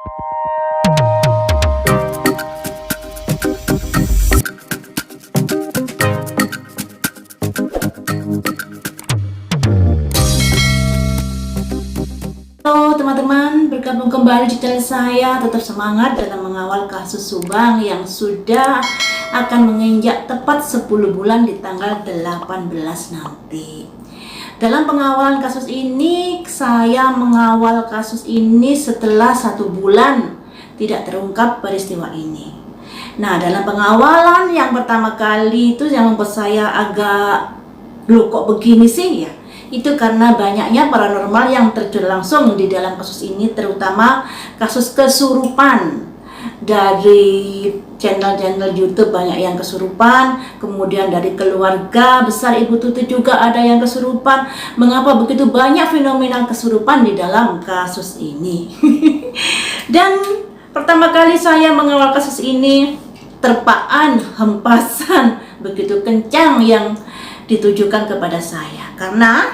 Halo teman-teman, bergabung kembali di channel saya. Tetap semangat dalam mengawal kasus Subang yang sudah akan menginjak tepat 10 bulan di tanggal 18 nanti. Dalam pengawalan kasus ini, saya mengawal kasus ini setelah 1 bulan tidak terungkap peristiwa ini. Nah, dalam pengawalan yang pertama kali itu yang membuat saya agak, loh kok begini sih ya? Itu karena banyaknya paranormal yang terjun langsung di dalam kasus ini, terutama kasus kesurupan. Dari channel-channel YouTube banyak yang kesurupan, kemudian dari keluarga besar Ibu Tuti juga ada yang kesurupan. Mengapa begitu banyak fenomena kesurupan di dalam kasus ini? Dan pertama kali saya mengawal kasus ini, terpaan, hempasan begitu kencang yang ditujukan kepada saya, karena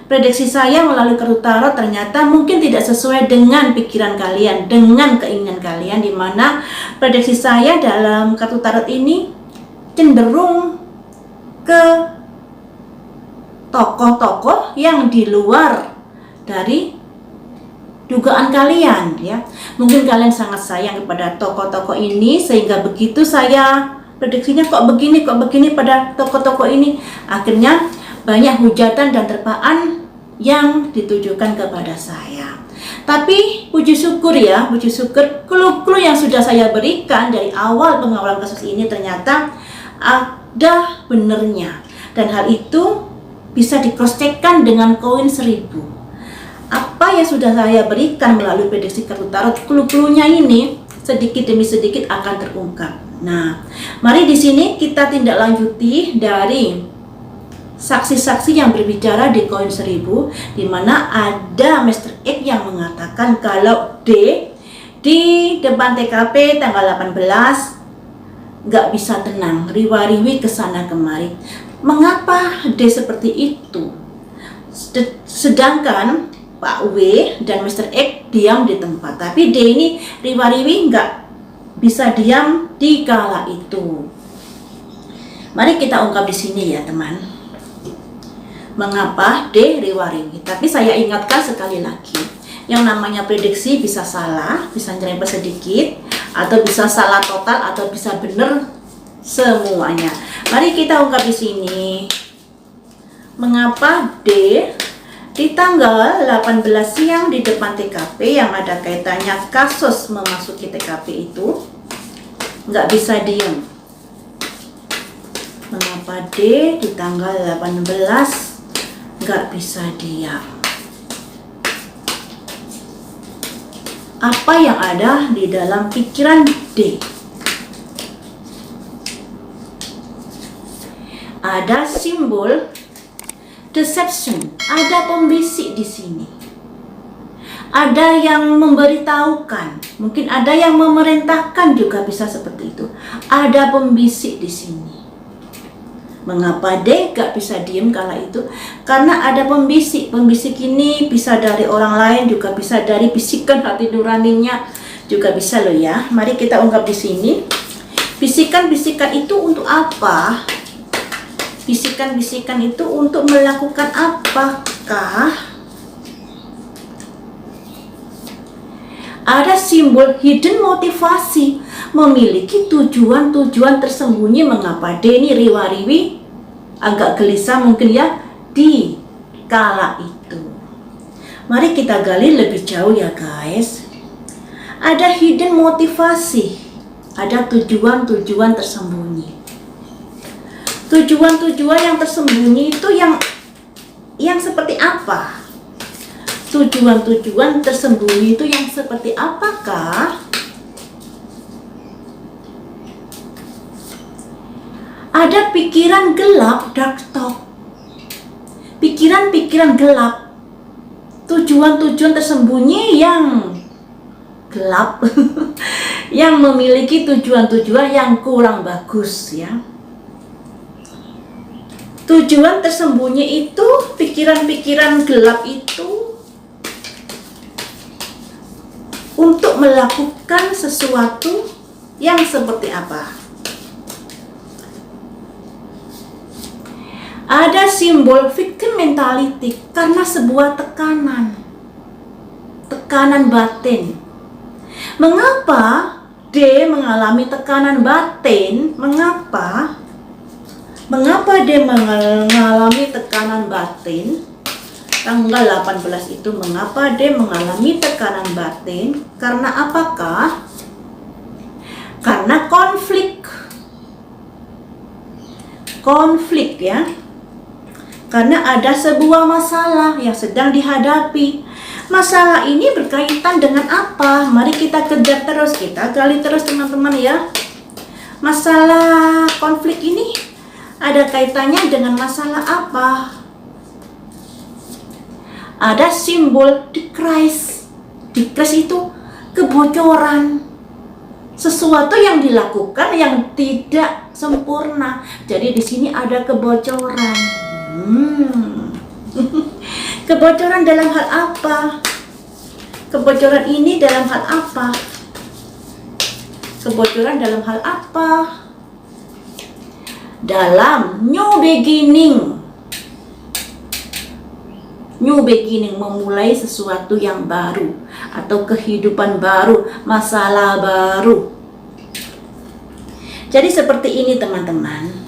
prediksi saya melalui kartu tarot ternyata mungkin tidak sesuai dengan pikiran kalian, dengan keinginan kalian, di mana prediksi saya dalam kartu tarot ini cenderung ke tokoh-tokoh yang di luar dari dugaan kalian ya. Mungkin kalian sangat sayang kepada tokoh-tokoh ini sehingga begitu saya prediksinya kok begini pada tokoh-tokoh ini, akhirnya banyak hujatan dan terpaan yang ditujukan kepada saya. Tapi puji syukur ya, puji syukur clue-clue yang sudah saya berikan dari awal pengawalan kasus ini ternyata ada benernya, dan hal itu bisa di cross checkkan dengan koin 1000. Apa yang sudah saya berikan melalui prediksi kartu tarot, clue-cluenya ini sedikit demi sedikit akan terungkap. Nah, mari di sini kita tindak lanjuti dari saksi-saksi yang berbicara di koin 1000, di mana ada Mr. X yang mengatakan kalau D di depan TKP tanggal 18 nggak bisa tenang, riwa-riwi kesana kemari. Mengapa D seperti itu? Sedangkan Pak W dan Mr. X diam di tempat, tapi D ini riwa-riwi nggak bisa diam di kala itu. Mari kita ungkap di sini ya teman, mengapa D riwa-riwi. Tapi saya ingatkan sekali lagi, yang namanya prediksi bisa salah, bisa nyerempet sedikit, atau bisa salah total, atau bisa benar semuanya. Mari kita ungkap di sini, mengapa D di tanggal 18 siang di depan TKP yang ada kaitannya kasus memasuki TKP itu nggak bisa diam. Mengapa D di tanggal 18 nggak bisa diam? Apa yang ada di dalam pikiran D? Ada simbol deception, ada pembisik di sini. Ada yang memberitahukan, mungkin ada yang memerintahkan juga bisa seperti itu. Ada pembisik di sini. Mengapa D gak bisa diem kala itu? Karena ada pembisik. Pembisik ini bisa dari orang lain, juga bisa dari bisikan hati nuraninya, juga bisa loh ya. Mari kita ungkap di sini. Bisikan-bisikan itu untuk apa? Bisikan-bisikan itu untuk melakukan apakah? Ada simbol hidden motivasi, memiliki tujuan-tujuan tersembunyi. Mengapa D ini riwa-riwi, agak gelisah mungkin ya di kala itu. Mari kita gali lebih jauh ya guys. Ada hidden motivasi, ada tujuan-tujuan tersembunyi. Tujuan-tujuan yang tersembunyi itu yang seperti apa? Tujuan-tujuan tersembunyi itu yang seperti apakah? Ada pikiran gelap, dark thought. Pikiran-pikiran gelap. Tujuan-tujuan tersembunyi yang gelap. Yang memiliki tujuan-tujuan yang kurang bagus ya. Tujuan tersembunyi itu, pikiran-pikiran gelap itu untuk untuk melakukan sesuatu yang seperti apa? Ada simbol victim mentality karena sebuah tekanan batin. Mengapa D mengalami tekanan batin? Mengapa dia mengalami tekanan batin? Tanggal 18 itu mengapa dia mengalami tekanan batin? Karena apakah? Karena konflik ya. Karena ada sebuah masalah yang sedang dihadapi. Masalah ini berkaitan dengan apa? Mari kita kejar terus, kita gali terus teman-teman ya. Masalah konflik ini ada kaitannya dengan masalah apa? Ada simbol decrease. Decrease itu kebocoran. Sesuatu yang dilakukan yang tidak sempurna. Jadi di sini ada kebocoran. Kebocoran dalam hal apa? Kebocoran ini dalam hal apa? Kebocoran dalam hal apa? Dalam new beginning. New beginning, memulai sesuatu yang baru atau kehidupan baru, masalah baru. Jadi seperti ini teman-teman.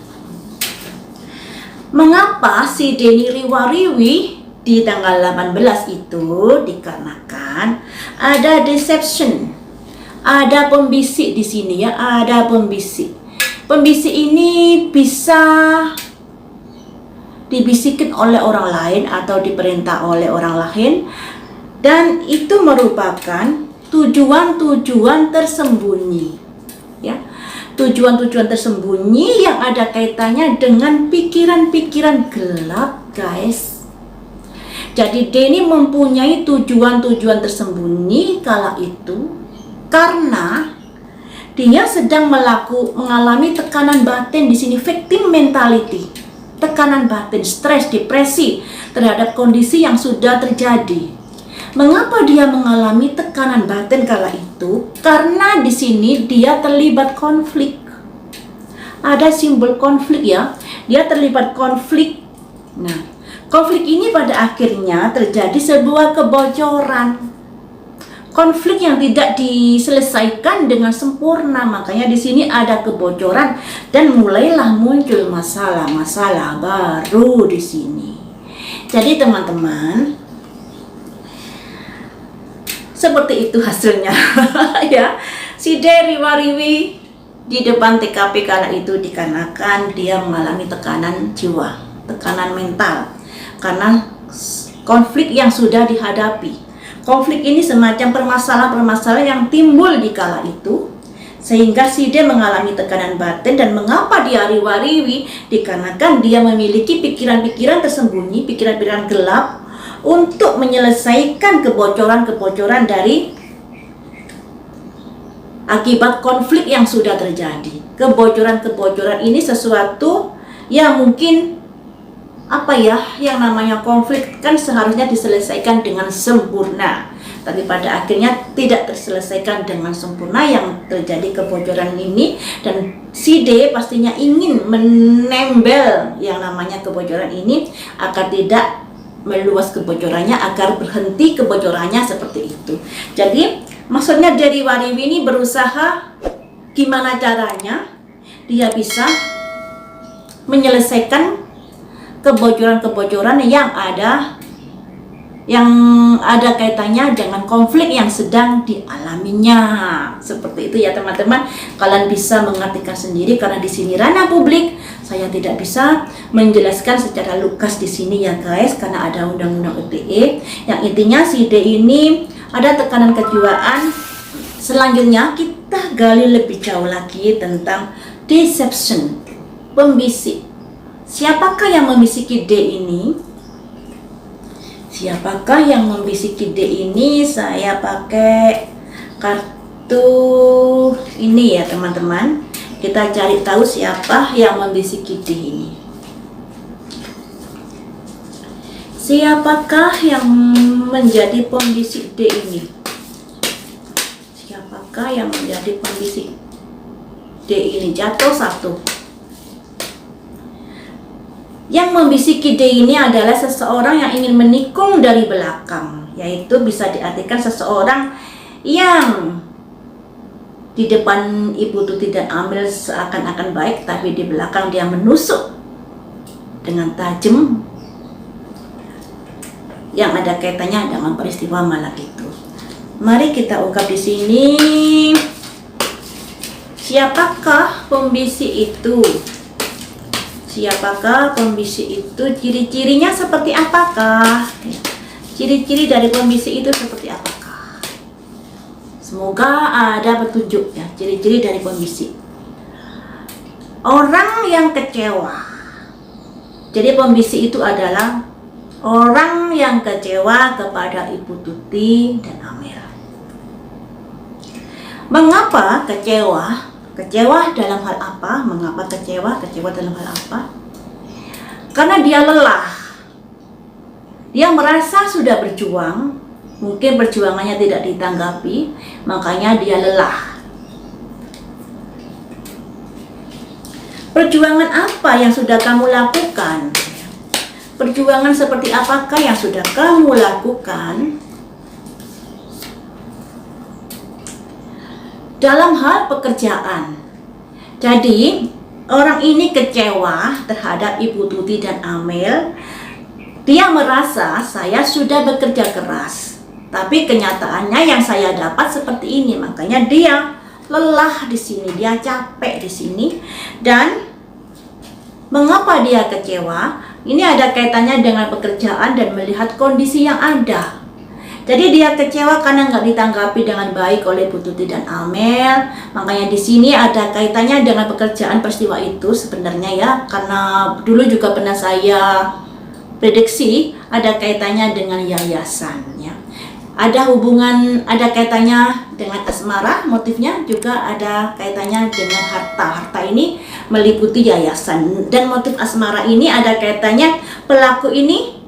Mengapa si Denny riwa-riwi di tanggal 18 itu? Dikarenakan ada deception, ada pembisik di sini ya, ada pembisik. Pembisik ini bisa dibisikin oleh orang lain atau diperintah oleh orang lain, dan itu merupakan tujuan-tujuan tersembunyi ya. Tujuan-tujuan tersembunyi yang ada kaitannya dengan pikiran-pikiran gelap, guys. Jadi Denny mempunyai tujuan-tujuan tersembunyi kala itu karena dia sedang mengalami tekanan batin di sini, victim mentality. Tekanan batin, stres, depresi terhadap kondisi yang sudah terjadi. Mengapa dia mengalami tekanan batin kala itu? Karena di sini dia terlibat konflik. Ada simbol konflik ya. Dia terlibat konflik. Nah, konflik ini pada akhirnya terjadi sebuah kebocoran. Konflik yang tidak diselesaikan dengan sempurna. Makanya di sini ada kebocoran dan mulailah muncul masalah-masalah baru di sini. Jadi teman-teman, seperti itu hasilnya ya. Si Denny riwa-riwi di depan TKP kala itu dikarenakan dia mengalami tekanan jiwa, tekanan mental karena konflik yang sudah dihadapi. Konflik ini semacam permasalahan-permasalahan yang timbul di kala itu, sehingga si D mengalami tekanan batin. Dan mengapa dia riwa-riwi? Dikarenakan dia memiliki pikiran-pikiran tersembunyi, pikiran-pikiran gelap untuk menyelesaikan kebocoran-kebocoran dari akibat konflik yang sudah terjadi. Kebocoran-kebocoran ini sesuatu yang mungkin yang namanya konflik kan seharusnya diselesaikan dengan sempurna, tapi pada akhirnya tidak terselesaikan dengan sempurna yang terjadi kebocoran ini. Dan si D pastinya ingin menembel yang namanya kebocoran ini agar tidak meluas kebocorannya, agar berhenti kebocorannya seperti itu. Jadi maksudnya dari riwa-riwi ini berusaha gimana caranya dia bisa menyelesaikan kebocoran-kebocoran yang ada kaitannya dengan konflik yang sedang dialaminya. Seperti itu ya teman-teman. Kalian bisa mengartikan sendiri karena di sini ranah publik. Saya tidak bisa menjelaskan secara lugas di sini ya guys, karena ada undang-undang ITE. Yang intinya si D ini ada tekanan kejiwaan. Selanjutnya kita gali lebih jauh lagi tentang deception, pembisik. Siapakah yang membisiki D ini? Siapakah yang membisiki D ini? Saya pakai kartu ini ya teman-teman. Kita cari tahu siapa yang membisiki D ini. Siapakah yang menjadi pembisik D ini? Siapakah yang menjadi pembisik D ini? Jatuh 1. Yang membisiki D ini adalah seseorang yang ingin menikung dari belakang, yaitu bisa diartikan seseorang yang di depan Ibu Tuti dan Amel seakan-akan baik, tapi di belakang dia menusuk dengan tajam yang ada kaitannya dengan peristiwa malam itu. Mari kita ungkap di sini. Siapakah pembisik itu? Siapakah pembisik itu? Ciri-cirinya seperti apakah? Ciri-ciri dari pembisik itu seperti apakah? Semoga ada petunjuk ya, ciri-ciri dari pembisik. Orang yang kecewa. Jadi pembisik itu adalah orang yang kecewa kepada Ibu Tuti dan Amel. Mengapa kecewa? Kecewa dalam hal apa? Mengapa kecewa? Kecewa dalam hal apa? Karena dia lelah. Dia merasa sudah berjuang, mungkin perjuangannya tidak ditanggapi, makanya dia lelah. Perjuangan apa yang sudah kamu lakukan? Perjuangan seperti apakah yang sudah kamu lakukan dalam hal pekerjaan? Jadi orang ini kecewa terhadap Ibu Tuti dan Amel. Dia merasa saya sudah bekerja keras, tapi kenyataannya yang saya dapat seperti ini. Makanya dia lelah di sini, dia capek di sini. Dan mengapa dia kecewa? Ini ada kaitannya dengan pekerjaan dan melihat kondisi yang ada. Jadi dia kecewa karena nggak ditanggapi dengan baik oleh Bu Tuti dan Amel. Makanya di sini ada kaitannya dengan pekerjaan peristiwa itu sebenarnya ya. Karena dulu juga pernah saya prediksi ada kaitannya dengan yayasan ya. Ada hubungan, ada kaitannya dengan asmara, motifnya juga ada kaitannya dengan harta. Harta ini meliputi yayasan, dan motif asmara ini ada kaitannya pelaku ini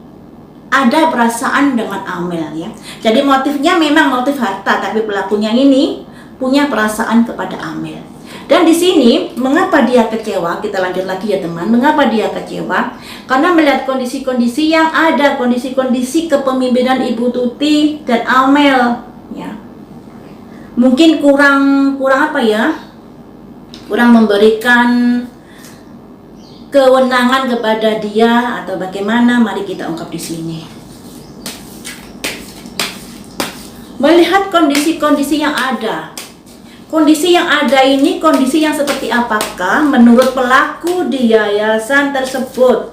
ada perasaan dengan Amel ya. Jadi motifnya memang motif harta, tapi pelakunya ini punya perasaan kepada Amel. Dan di sini mengapa dia kecewa? Kita lanjut lagi ya teman. Mengapa dia kecewa? Karena melihat kondisi-kondisi yang ada, kondisi-kondisi kepemimpinan Ibu Tuti dan Amel ya. Mungkin kurang apa ya? Kurang memberikan kewenangan kepada dia atau bagaimana? Mari kita ungkap di sini. Melihat kondisi-kondisi yang ada. Kondisi yang ada ini kondisi yang seperti apakah menurut pelaku di yayasan tersebut?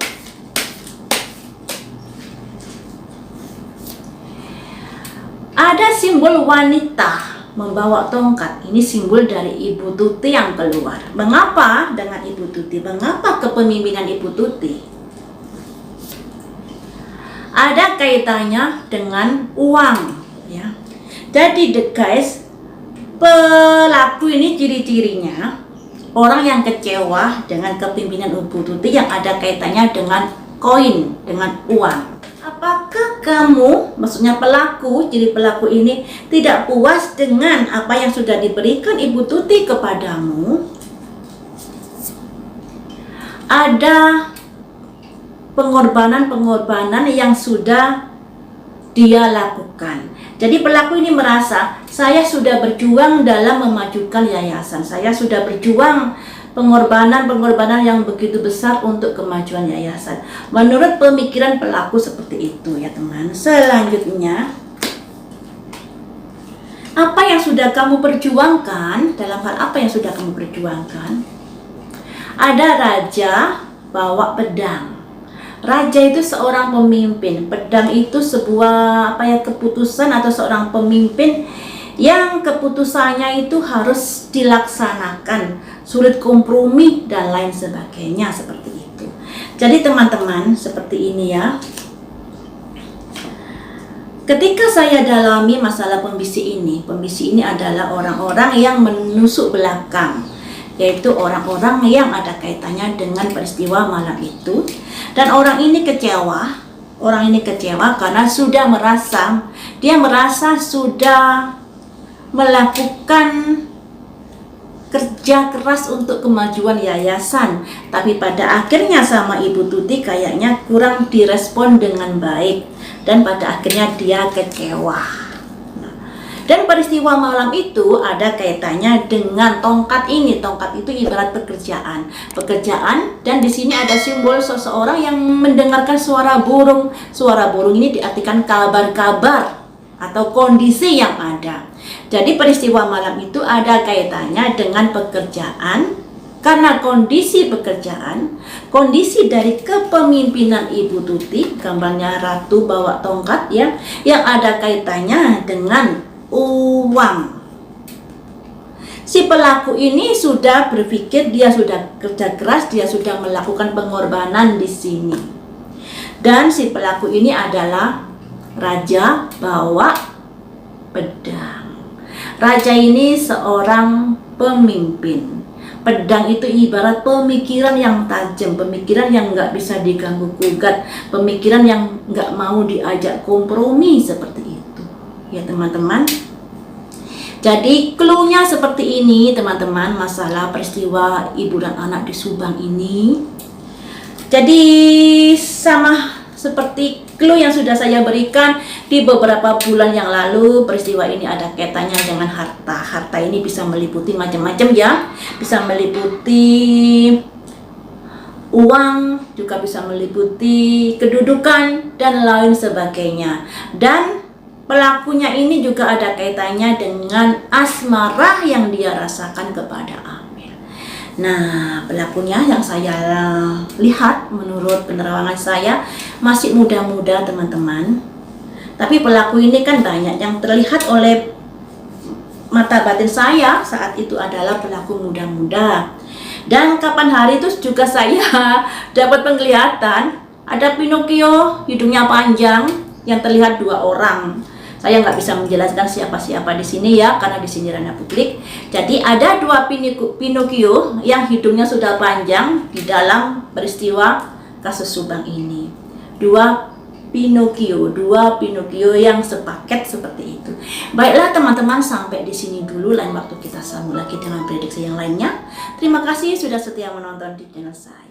Ada simbol wanita membawa tongkat. Ini simbol dari Ibu Tuti yang keluar. Mengapa dengan Ibu Tuti? Mengapa kepemimpinan Ibu Tuti? Ada kaitannya dengan uang ya. Jadi guys, pelaku ini ciri-cirinya orang yang kecewa dengan kepemimpinan Ibu Tuti yang ada kaitannya dengan koin, dengan uang. Apakah kamu, maksudnya pelaku, ciri pelaku ini tidak puas dengan apa yang sudah diberikan Ibu Tuti kepadamu? Ada pengorbanan-pengorbanan yang sudah dia lakukan. Jadi pelaku ini merasa, saya sudah berjuang dalam memajukan yayasan. Saya sudah berjuang pengorbanan-pengorbanan yang begitu besar untuk kemajuan yayasan. Menurut pemikiran pelaku seperti itu ya teman. Selanjutnya, apa yang sudah kamu perjuangkan? Dalam hal apa yang sudah kamu perjuangkan? Ada raja bawa pedang. Raja itu seorang pemimpin, pedang itu sebuah keputusan atau seorang pemimpin yang keputusannya itu harus dilaksanakan, sulit kompromi dan lain sebagainya seperti itu. Jadi teman-teman seperti ini ya. Ketika saya dalami masalah pembisik ini adalah orang-orang yang menusuk belakang, yaitu orang-orang yang ada kaitannya dengan peristiwa malam itu. Dan orang ini kecewa karena dia merasa sudah melakukan kerja keras untuk kemajuan yayasan, tapi pada akhirnya sama Ibu Tuti kayaknya kurang direspon dengan baik dan pada akhirnya dia kecewa. Dan peristiwa malam itu ada kaitannya dengan tongkat ini. Tongkat itu ibarat pekerjaan, dan di sini ada simbol seseorang yang mendengarkan suara burung. Suara burung ini diartikan kabar-kabar atau kondisi yang ada. Jadi peristiwa malam itu ada kaitannya dengan pekerjaan, karena kondisi pekerjaan, kondisi dari kepemimpinan Ibu Tuti, gambarnya ratu bawa tongkat ya, yang ada kaitannya dengan uang. Si pelaku ini sudah berpikir, dia sudah kerja keras, dia sudah melakukan pengorbanan di sini. Dan si pelaku ini adalah raja bawa pedang. Raja ini seorang pemimpin. Pedang itu ibarat pemikiran yang tajam, pemikiran yang nggak bisa diganggu gugat, pemikiran yang nggak mau diajak kompromi seperti itu. Ya teman-teman. Jadi clue-nya seperti ini teman-teman, masalah peristiwa ibu dan anak di Subang ini. Jadi sama seperti clue yang sudah saya berikan di beberapa bulan yang lalu, peristiwa ini ada kaitannya dengan harta. Harta ini bisa meliputi macam-macam ya, bisa meliputi uang, juga bisa meliputi kedudukan dan lain sebagainya. Dan pelakunya ini juga ada kaitannya dengan asmara yang dia rasakan kepada Amel. Nah, pelakunya yang saya lihat menurut penerawangan saya masih muda-muda teman-teman. Tapi pelaku ini kan banyak yang terlihat oleh mata batin saya saat itu adalah pelaku muda-muda. Dan kapan hari itu juga saya dapat penglihatan ada Pinocchio hidungnya panjang yang terlihat dua orang. Saya nggak bisa menjelaskan siapa-siapa di sini ya, karena di sini ranah publik. Jadi ada dua Pinocchio yang hidungnya sudah panjang di dalam peristiwa kasus Subang ini. Dua Pinocchio yang sepaket seperti itu. Baiklah teman-teman, sampai di sini dulu. Lain waktu kita sambung lagi dengan prediksi yang lainnya. Terima kasih sudah setia menonton di channel saya.